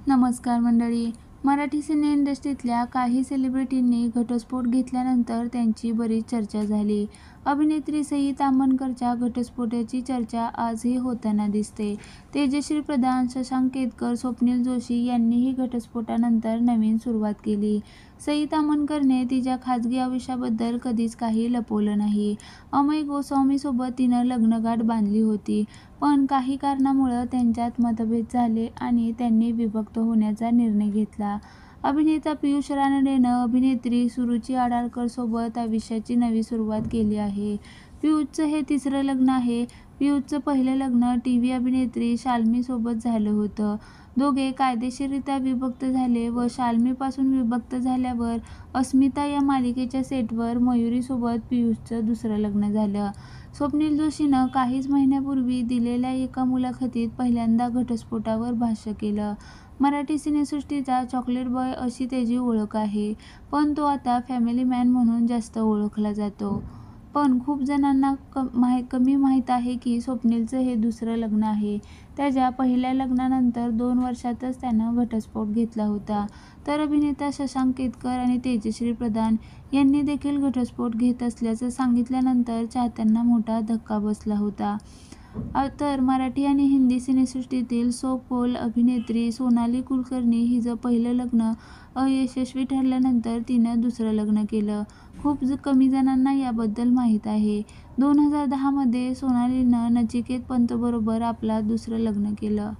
नमस्कार मंडळी. मराठी सिने इंडस्ट्रीतल्या काही सेलिब्रिटींनी घटस्फोट घेतल्यानंतर त्यांची बरीच चर्चा झाली. अभिनेत्री सई ताम्हणकरच्या घटस्फोटाची चर्चा आजही होताना दिसते. तेजश्री प्रधान, शशांक केतकर, स्वप्नील जोशी यांनीही घटस्फोटानंतर नवीन सुरुवात केली. सई ताम्हणकरने तिच्या खाजगी आयुष्याबद्दल कधीच काही लपवलं नाही. अमय गोसावींसोबत तिनं लग्नगाठ बांधली होती, पण काही कारणामुळं त्यांच्यात मतभेद झाले आणि त्यांनी विभक्त होण्याचा निर्णय घेतला. अभिनेता पियुष रानडेनं अभिनेत्री सुरुची आडारकरसोबत आयुष्याची नवी सुरुवात केली आहे. पियुषचं हे तिसरं लग्न आहे. पियुषचं पहिलं लग्न टीव्ही अभिनेत्री शाल्मीसोबत झालं होतं. दोघे कायदेशीररित्या विभक्त झाले व शाल्मीपासून विभक्त झाल्यावर अस्मिता या मालिकेच्या सेटवर मयुरीसोबत पियुषचं दुसरं लग्न झालं. स्वप्नील जोशीनं काहीच महिन्यापूर्वी दिलेल्या एका मुलाखतीत पहिल्यांदा घटस्फोटावर भाष्य केलं. मराठी सिनेसृष्टीचा चॉकलेट बॉय अशी त्याची ओळख आहे, पण तो आता फॅमिली मॅन म्हणून जास्त ओळखला जातो. पण खूप जणांना कमी माहीत आहे की स्वप्नीलचं हे दुसरं लग्न आहे. त्याच्या पहिल्या लग्नानंतर 2 वर्षातच त्यानं घटस्फोट घेतला होता. तर अभिनेता शशांक केतकर आणि तेजश्री प्रधान यांनी देखील घटस्फोट घेत असल्याचं सांगितल्यानंतर चाहत्यांना मोठा धक्का बसला होता. तर मराठी आणि हिंदी सिनेसृष्टीतील सो कॉल्ड अभिनेत्री सोनाली कुलकर्णी हिचं पहिलं लग्न अयशस्वी ठरल्यानंतर तिनं दुसरं लग्न केलं. खूप कमी जणांना याबद्दल माहीत आहे. 2010 मध्ये सोनालीनं नचिकेत पंतबरोबर आपलं दुसरं लग्न केलं.